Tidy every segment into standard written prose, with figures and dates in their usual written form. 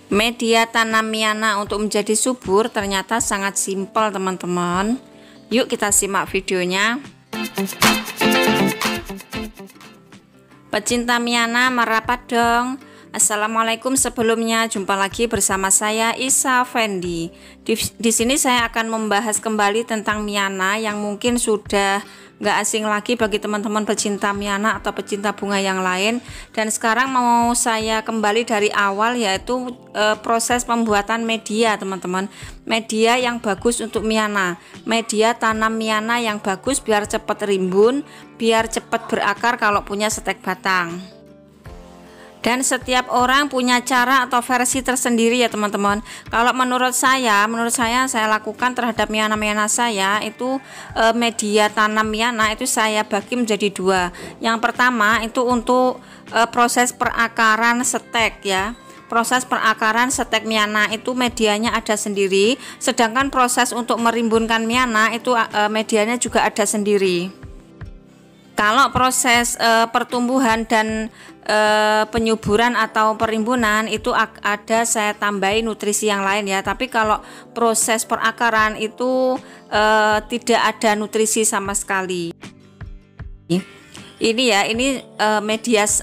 Media tanam Miana untuk menjadi subur ternyata sangat simpel teman-teman. Yuk kita simak videonya. Pecinta Miana merapat dong. Assalamualaikum, sebelumnya jumpa lagi bersama saya Isa Fendi. Di sini saya akan membahas kembali tentang Miana yang mungkin sudah nggak asing lagi bagi teman-teman pecinta Miana atau pecinta bunga yang lain. Dan sekarang mau saya kembali dari awal, yaitu proses pembuatan media teman-teman. Media yang bagus untuk Miana, media tanam Miana yang bagus biar cepat rimbun, biar cepat berakar kalau punya stek batang. Dan setiap orang punya cara atau versi tersendiri ya teman-teman. Kalau menurut saya lakukan terhadap Miana saya itu media tanam Miana itu saya bagi menjadi dua. Yang pertama itu untuk proses perakaran stek ya. Proses perakaran stek Miana itu medianya ada sendiri, sedangkan proses untuk merimbunkan Miana itu medianya juga ada sendiri. Kalau proses pertumbuhan dan penyuburan atau perimbunan itu ada saya tambahin nutrisi yang lain ya. Tapi kalau proses perakaran itu tidak ada nutrisi sama sekali. Ini ya, ini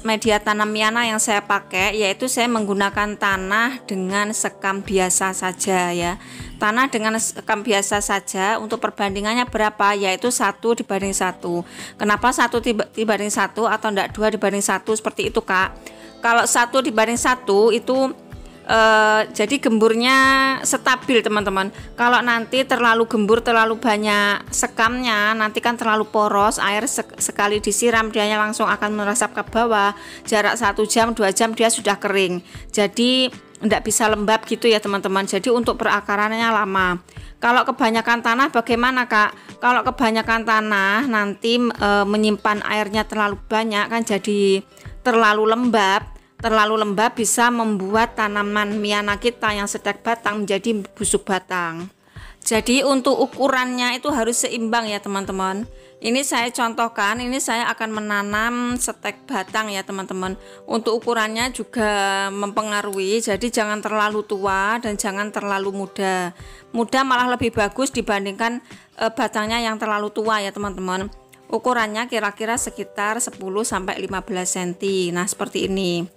media tanam Miana yang saya pakai, yaitu saya menggunakan tanah dengan sekam biasa saja ya. Tanah dengan sekam biasa saja. Untuk perbandingannya berapa, yaitu 1:1. Kenapa 1:1 atau enggak 2:1 seperti itu Kak? Kalau 1:1 itu jadi gemburnya stabil teman-teman. Kalau nanti terlalu gembur, terlalu banyak sekamnya, nanti kan terlalu poros, air sekali disiram dia langsung akan meresap ke bawah. Jarak 1 jam 2 jam dia sudah kering, jadi tidak bisa lembab gitu ya teman-teman. Jadi untuk perakarannya lama. Kalau kebanyakan tanah bagaimana Kak? Kalau kebanyakan tanah nanti menyimpan airnya terlalu banyak kan, jadi terlalu lembab. Terlalu lembab bisa membuat tanaman Miana kita yang stek batang menjadi busuk batang. Jadi untuk ukurannya itu harus seimbang ya teman-teman. Ini saya contohkan, ini saya akan menanam stek batang ya teman-teman. Untuk ukurannya juga mempengaruhi, jadi jangan terlalu tua dan jangan terlalu muda. Muda malah lebih bagus dibandingkan batangnya yang terlalu tua ya teman-teman. Ukurannya kira-kira sekitar 10-15 cm. Nah seperti ini.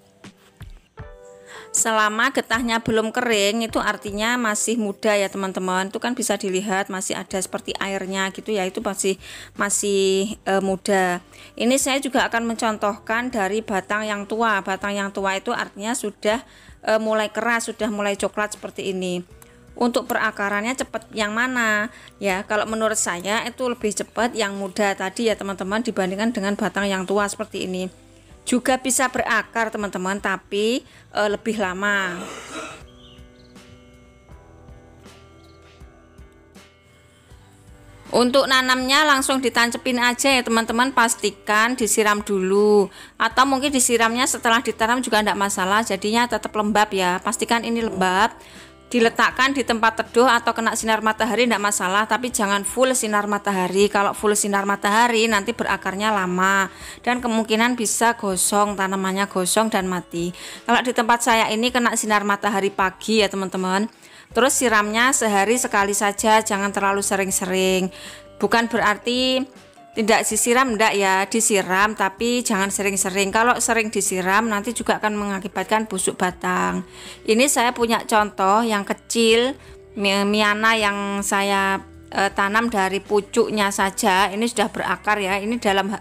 Selama getahnya belum kering itu artinya masih muda ya teman-teman. Itu kan bisa dilihat masih ada seperti airnya gitu ya, itu masih muda. Ini saya juga akan mencontohkan dari batang yang tua. Batang yang tua itu artinya sudah mulai keras, sudah mulai coklat seperti ini. Untuk perakarannya cepat yang mana ya? Kalau menurut saya itu lebih cepat yang muda tadi ya teman-teman, dibandingkan dengan batang yang tua seperti ini. Juga bisa berakar teman-teman, tapi lebih lama. Untuk nanamnya langsung ditancepin aja ya teman-teman, pastikan disiram dulu, atau mungkin disiramnya setelah ditanam juga tidak masalah, jadinya tetap lembab ya. Pastikan ini lembab. Diletakkan di tempat teduh atau kena sinar matahari tidak masalah, tapi jangan full sinar matahari. Kalau full sinar matahari nanti berakarnya lama dan kemungkinan bisa gosong, tanamannya gosong dan mati. Kalau di tempat saya ini kena sinar matahari pagi ya teman-teman. Terus siramnya sehari sekali saja, jangan terlalu sering-sering. Bukan berarti tidak disiram, enggak ya, disiram tapi jangan sering-sering. Kalau sering disiram nanti juga akan mengakibatkan busuk batang. Ini saya punya contoh yang kecil Miana yang saya tanam dari pucuknya saja. Ini sudah berakar ya. Ini dalam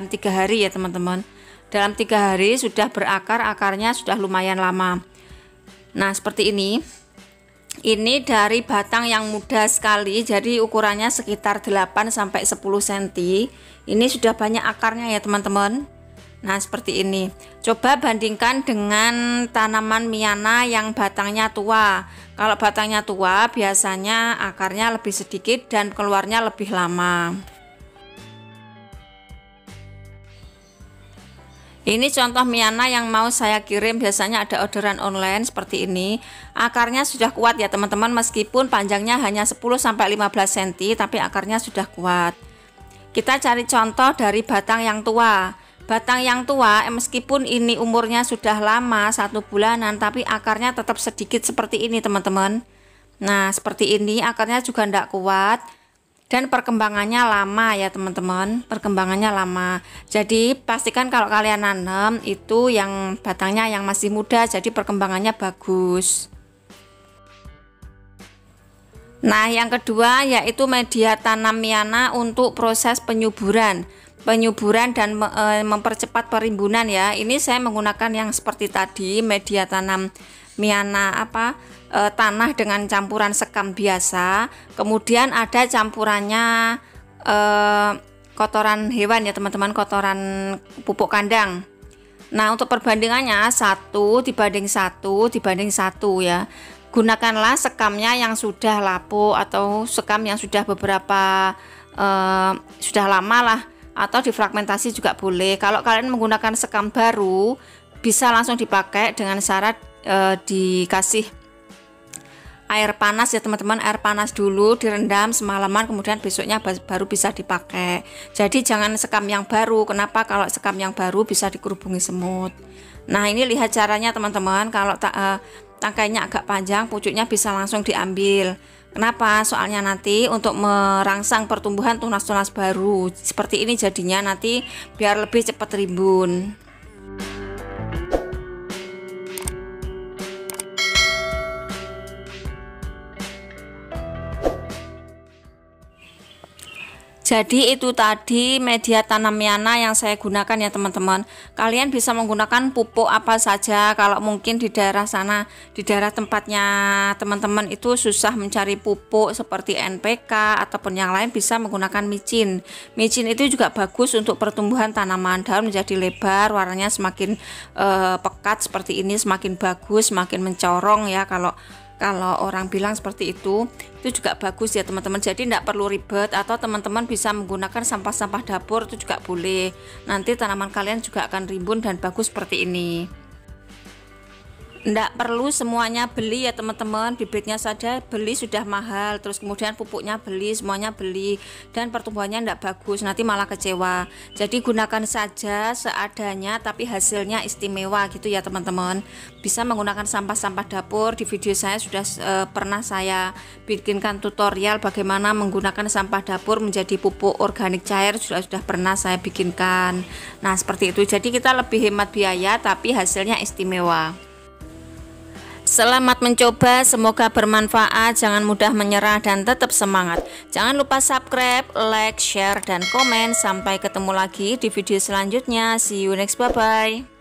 3 hari ya teman-teman. Dalam 3 hari sudah berakar, akarnya sudah lumayan lama. Nah seperti ini. Ini dari batang yang muda sekali, jadi ukurannya sekitar 8-10 cm. Ini sudah banyak akarnya ya teman-teman. Nah seperti ini. Coba bandingkan dengan tanaman Miana yang batangnya tua. Kalau batangnya tua biasanya akarnya lebih sedikit dan keluarnya lebih lama. Ini contoh Miana yang mau saya kirim, biasanya ada orderan online seperti ini. Akarnya sudah kuat ya teman-teman, meskipun panjangnya hanya 10-15 cm tapi akarnya sudah kuat. Kita cari contoh dari batang yang tua. batang yang tua, meskipun ini umurnya sudah lama 1 bulanan, tapi akarnya tetap sedikit seperti ini teman-teman. Nah seperti ini, akarnya juga tidak kuat dan perkembangannya lama ya teman-teman, perkembangannya lama. Jadi pastikan kalau kalian nanam itu yang batangnya yang masih muda, jadi perkembangannya bagus. Nah yang kedua yaitu media tanam Miana untuk proses penyuburan dan mempercepat perimbunan ya. Ini saya menggunakan yang seperti tadi, media tanam Miana tanah dengan campuran sekam biasa, kemudian ada campurannya kotoran hewan ya teman-teman, kotoran pupuk kandang. Nah untuk perbandingannya 1:1 ya. Gunakanlah sekamnya yang sudah lapuk atau sekam yang sudah beberapa sudah lama lah, atau difragmentasi juga boleh. Kalau kalian menggunakan sekam baru bisa langsung dipakai dengan syarat dikasih air panas ya teman-teman, air panas dulu direndam semalaman, kemudian besoknya baru bisa dipakai. Jadi jangan sekam yang baru. Kenapa? Kalau sekam yang baru bisa dikerubungi semut. Nah ini lihat caranya teman-teman, kalau tangkainya agak panjang, pucuknya bisa langsung diambil. Kenapa? Soalnya nanti untuk merangsang pertumbuhan tunas-tunas baru seperti ini jadinya nanti biar lebih cepat rimbun. Jadi itu tadi media tanam Miana yang saya gunakan ya teman-teman. Kalian bisa menggunakan pupuk apa saja. Kalau mungkin di daerah sana, di daerah tempatnya teman-teman itu susah mencari pupuk seperti NPK ataupun yang lain, bisa menggunakan micin. Micin itu juga bagus untuk pertumbuhan tanaman, daun menjadi lebar, warnanya semakin pekat seperti ini, semakin bagus, semakin mencorong ya. Kalau orang bilang seperti itu juga bagus ya teman-teman. Jadi tidak perlu ribet, atau teman-teman bisa menggunakan sampah-sampah dapur itu juga boleh. Nanti tanaman kalian juga akan rimbun dan bagus seperti ini. Tidak perlu semuanya beli ya teman-teman, bibitnya saja beli sudah mahal, terus kemudian pupuknya beli, semuanya beli, dan pertumbuhannya tidak bagus, nanti malah kecewa. Jadi gunakan saja seadanya tapi hasilnya istimewa gitu ya teman-teman. Bisa menggunakan sampah-sampah dapur. Di video saya sudah pernah saya bikinkan tutorial bagaimana menggunakan sampah dapur menjadi pupuk organik cair, sudah pernah saya bikinkan. Nah seperti itu, jadi kita lebih hemat biaya tapi hasilnya istimewa. Selamat mencoba, semoga bermanfaat. Jangan mudah menyerah dan tetap semangat. Jangan lupa subscribe, like, share, dan komen. Sampai ketemu lagi di video selanjutnya. See you next, bye-bye.